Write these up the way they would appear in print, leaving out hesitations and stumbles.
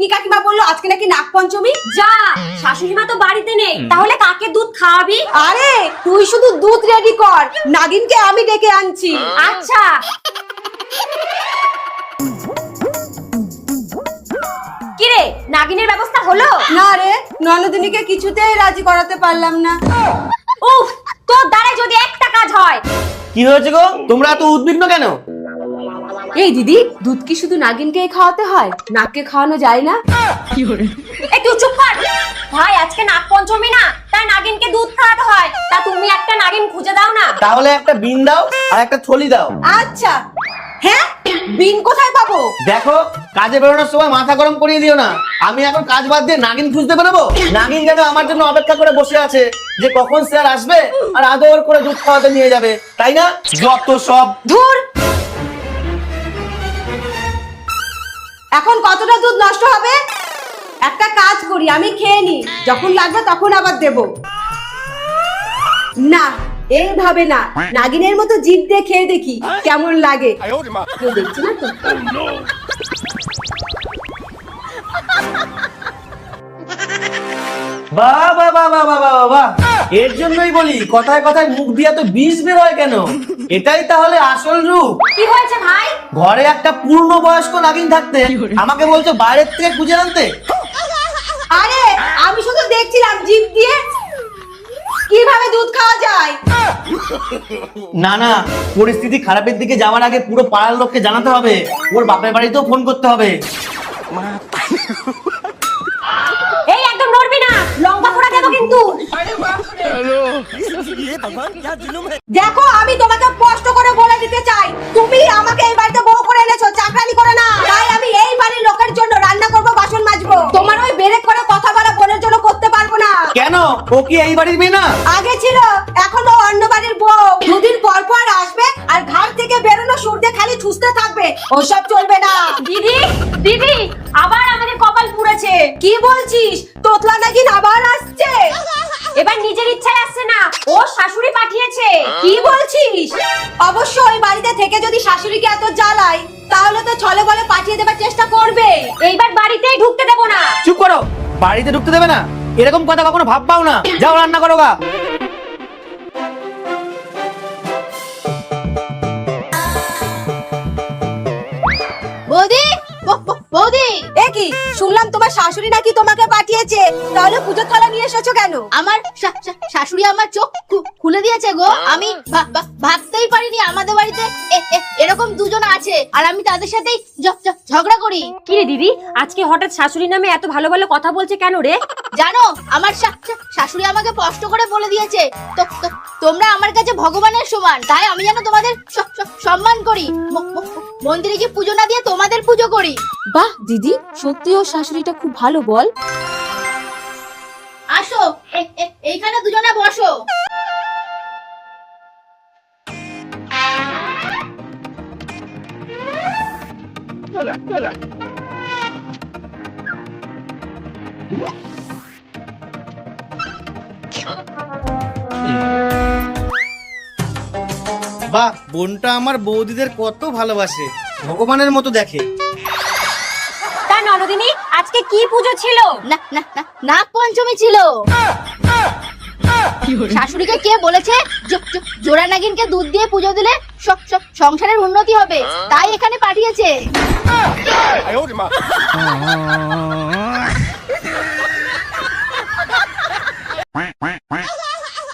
ভূতনি কাকিমা বললো আজকে নাকি নাগপঞ্চমী। যা, শাশুড়ি মা তো বাড়িতে নেই, তাহলে কাকে দুধ খাওয়াবি? আরে তুই শুধু দুধ রেডি কর, নাগিনকে আমি ডেকে আনছি। আচ্ছা। কিরে, নাগিনের ব্যবস্থা হলো? না রে, ননদিনীকে কিছুতেই রাজি করাতে পারলাম না। উফ, তোর দ্বারা যদি একটা কাজ হয়। কি হয়েছে গো, তোমরা এত উদ্বিগ্ন কেন? এই দিদি, দুধ কি শুধু নাগিনকেই খাওয়াতে হয়, নাককে খাওয়ানো যায় না? একটু চুপ কর ভাই, আজকে নাগপঞ্চমী না, তাই নাগিনকে দুধ খাওয়াতে হয়। তা তুমি একটা নাগিন খুঁজে দাও না। তাহলে একটা বিন দাও আর একটা থলি দাও। আচ্ছা। হ্যাঁ, বিন কোথায় পাবো? দেখো, কাজে বেরোনোর সময় মাথা গরম করিয়ে দিও না। আমি এখন কাজ বাদ দিয়ে নাগিন খুঁজতে বেরোবো? নাগিন যেন আমার জন্য অপেক্ষা করে বসে আছে যে কখন স্যার আসবে আর আদর করে দুধ খাওয়াতে নিয়ে যাবে, তাই না? যত সব। ধুর, এখন কতটা দুধ নষ্ট হবে? একটা কাজ করি, আমি খেয়ে নি, যখন লাগবে তখন আবার দেব। না, এইভাবে না, নাগিনের মতো জিভ দিয়ে খেয়ে দেখি কেমন লাগে। কেউ দেখছে না তো? বাহ বাহ বাহ বাহ বাহ বাহ বাহ। এর জন্যই বলি কথায় কথায় মুখ দিয়ে তো বিষ বের হয় কেন? এটাই তাহলে আসল রূপ। কি হয়েছে ভাই? ঘরে একটা পূর্ণ বয়স্ক নাগিন থাকতে আমাকে বলছো বাইরের থেকে খুঁজে আনতে? আরে আমি শুধু দেখছিলাম জিভ দিয়ে কিভাবে দুধ খাওয়া যায়। না না, পরিস্থিতি খারাপের দিকে যাওয়ার আগে পুরো পাড়ার লোককে জানাতে হবে, ওর বাপের বাড়িতেও ফোন করতে হবে। এই একদম নড়বি না, লঙ্কা ফোড়া দেবো কিন্তু। দেখো, আমি তোমাকে স্পষ্ট করে বলে দিতে চাই, তুমি আমাকে এই বাড়িতে বউ করে এনেছো, চাকরানি করে না। তাই আমি এই বাড়ির লোকের জন্য রান্না করব, বাসন মাজবো। তোমার ওই বেরেক করে কথা বলা বোনের জন্য করতে পারবো না। কেন, ও কি এই বাড়ির মেয়ে না? আগে ছিল, এখন ও অন্য বাড়ির বউ। দুদিন পর পর আসবে আর ঘর থেকে বেরোনো সূর্যে খালি ঠুসতে থাকবে, ওসব চলবে না। দিদি, দিদি, আবার আমাদের কপাল পুড়েছে। কি বলছিস? তোতলা নাকি আবার আসছে? এবার নিজের ইচ্ছায় আসছে না, ও শাশুড়ি পাঠিয়েছে। কি বলছিস? অবশ্য ওই বাড়িতে থেকে যদি শাশুড়িকে এত জ্বালায়, তাহলে তো ছলে বলে পাঠিয়ে দেবার চেষ্টা করবে। এইবার বাড়িতেই ঢুকতে দেবো না। চুপ করো, বাড়িতে ঢুকতে দেবে না? এরকম কথা কখনো ভাববাও না। যাও রান্না করো গা। বৌদি, বৌদি, এ কি শুনলাম তোমার শাশুড়ি নাকি তোমাকে পাঠিয়েছে, তাহলে পুজোর থালা নিয়ে এসেছো কেন? আমার শাশুড়ি আমার চোখ খুলে দিয়েছে গো। আমি ভাবতেই পারিনি আমাদের বাড়িতে এরকম দুজন আছে, আর আমি তাদের সাথেই ঝগড়া করি। কি রে দিদি, আজকে হঠাৎ শাশুড়ি নামে এত ভালো ভালো কথা বলছে কেন রে? জানো, আমার শাশুড়ি আমাকে স্পষ্ট করে বলে দিয়েছে তোমরা আমার কাছে ভগবানের সমান, তাই আমি যেন তোমাদের সম্মান করি, মন্দিরে গিয়ে পুজো না দিয়ে তোমাদের পুজো করি। বাহ দিদি, সত্যি ওর শাশুড়িটা খুব ভালো। বল। আসো, এইখানে দুজনে বসো। বাহ, বোনটা আমার বৌদিদের কত ভালোবাসে, ভগবানের মতো দেখে। তা ননদিনী, আজকে কি পুজো ছিল? নাগ পঞ্চমী ছিল। শাশুড়িকে কে বলেছে জোড়া নাগিনকে দুধ দিয়ে পুজো দিলে সংসারের উন্নতি হবে, তাই এখানে পাঠিয়েছে।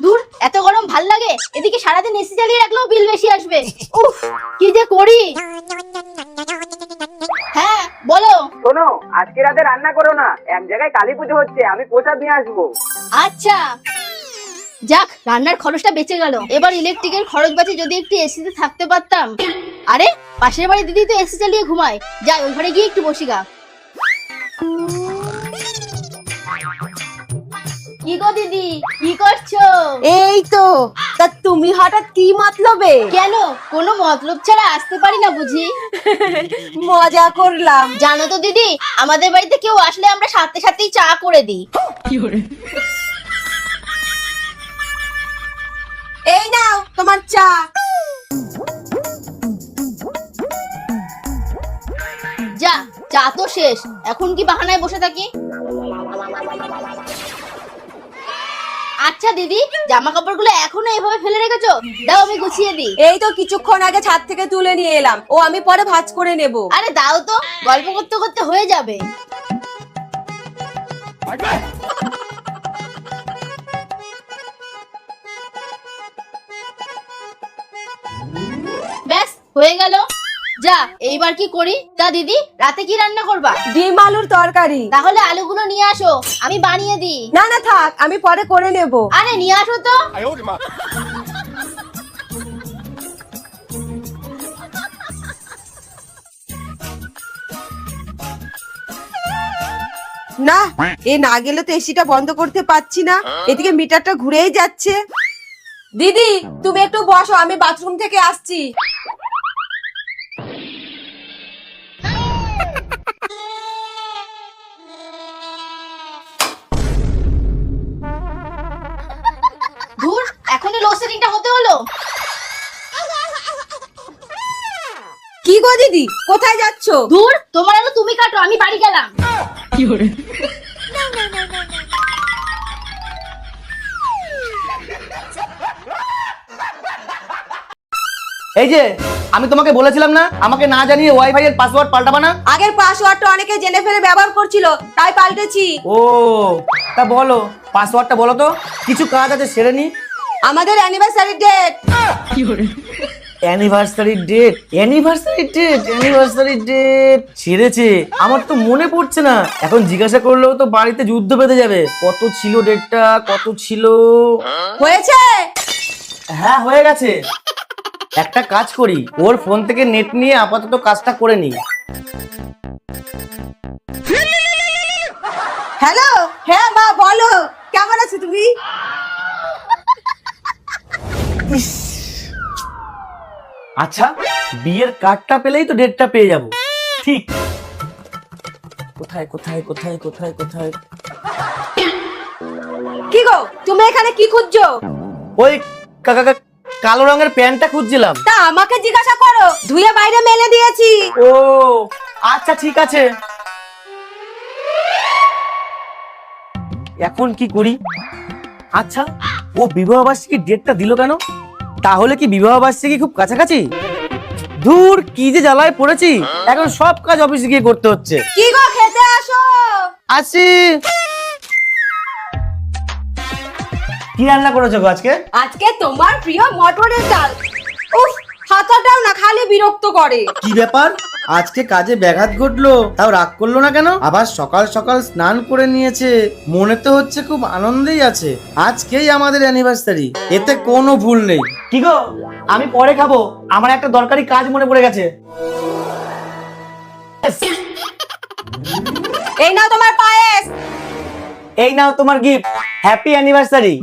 দূর, এত গরম ভাল লাগে, এদিকে সারাদিন এসি চালিয়ে রাখলেও বিল বেশি আসবে। উফ, কি যে করি। হ্যাঁ বলো। শোনো, আজকে রাতে রান্না করো না, এক জায়গায় কালী পুজো হচ্ছে, আমি প্রসাদ নিয়ে আসবো। আচ্ছা, যাক, রান্নার খরচটা বেঁচে গেল। এবার ইলেকট্রিকের খরচ বাঁচে যদি একটু এসিতে থাকতে পারতাম। আরে পাশের বাড়ি দিদি তো এসি চালিয়ে ঘুমায়, যাই ওই ঘরে গিয়ে একটু বসি গা। কি গো দিদি, কি করছো? এই তো। তা তুমি হঠাৎ কি মতলবে? কেন, কোনো মতলব ছাড়া আসতে পারি না বুঝি? মজা করলাম। জানো তো দিদি, আমাদের বাড়িতে কেউ আসলে আমরা সাথে সাথেই চা করে দিই। এই নাও তোমার চা। যা, চা তো শেষ, এখন কি বাহানায় বসে থাকি? আচ্ছা দিদি, জামা কাপড়গুলো এখনো এভাবে ফেলে রেখেছো? দাও আমি গুছিয়ে দিই। এই তো কিছুক্ষণ আগে ছাদ থেকে তুলে নিয়ে এলাম, ও আমি পরে ভাঁজ করে নেব। আরে দাও তো, গল্প করতে করতে হয়ে যাবে। ব্যাস হয়ে গেল। যা, এইবার কি করি? তা দিদি, রাতে কি রান্না করবা? ডিম আলুর তরকারি। তাহলে আলুগুলো নিয়ে আসো, আমি বানিয়ে দিই। না না থাক, আমি পরে করে নেব। আরে নিয়ে আসো তো। না, এ না গেলে তো এসিটা বন্ধ করতে পারছি না, এদিকে মিটারটা ঘুরেই যাচ্ছে। দিদি তুমি একটু বসো, আমি বাথরুম থেকে আসছি। ধুর, এখনই লোডশেডিংটা হতে হলো। কি গো দিদি, কোথায় যাচ্ছো? ধুর, তোমার আলু তুমি কাটো, আমি বাড়ি গেলাম। এই যে আমি তোমাকে বলেছিলাম না আমাকে না জানিয়ে ওয়াইফাই এর পাসওয়ার্ড পাল্টাবা না। আগের পাসওয়ার্ডটা অনেকে জেনে ফেলে ব্যবহার করছিল, তাই পাল্টেছি। ও তা বলো, পাসওয়ার্ডটা বলো তো, কিছু কাজ আছে সেরে নি। আমাদের anniversary date. Anniversary date, anniversary date, anniversary date ছেড়েছে, আমার তো মনে পড়ছে না। এখন জিজ্ঞাসা করলেও তো বাড়িতে যুদ্ধ বেঁধে যাবে। কত ছিল ডেটটা, কত ছিল? হয়েছে? হ্যাঁ হয়ে গেছে। একটা কাজ করি, ওর ফোন থেকে নেট নিয়ে আপাতত কাজটা করে নি। হ্যালো, হ্যাঁ মা বলো, কেমন আছো তুমি? আচ্ছা, বিয়ের কার্ডটা পেলেই তো ডেটটা পেয়ে যাব। ঠিক, কোথায় কোথায় কোথায় কোথায় কোথায়? কি গো, তুমি এখানে কি খুঁজছো? ওই কালো রঙের প্যান্টটা খুঁজছিলাম। তা আমাকে জিজ্ঞাসা করো, ধুয়ে বাইরে মেলে দিয়েছি। ও আচ্ছা ঠিক আছে, এখন কি করি? আচ্ছা, ও বিবাহ বার্ষিকীর ডেটটা দিল কেন? তাহলে কি বিবাহ বার্ষিকী খুব কাছাকাছি? দূর, কি যে জ্বালায় পড়েছি, এখন সব কাজ অফিসে গিয়ে করতে হচ্ছে। কি গো, খেতে আসো। আসি। কি রান্না করেছো গো আজকে? আজকে তোমার প্রিয় মটরের ডাল। উফ, হাতাটাও না খালি বিরক্ত করে। কি ব্যাপার, আজকে কাজে ব্যাঘাত ঘটলো, তাও রাগ করলো না কেন? আবার সকাল সকাল স্নান করে নিয়েছে, মনে তো হচ্ছে খুব আনন্দেই আছে। আজকেই আমাদের অ্যানিভার্সারি, এতে কোনো ভুল নেই। কি গো, আমি পরে খাবো, আমার একটা দরকারি কাজ মনে পড়ে গেছে। এই নাও তোমার পায়েস। এই নাও তোমার গিফট, হ্যাপি অ্যানিভার্সারি।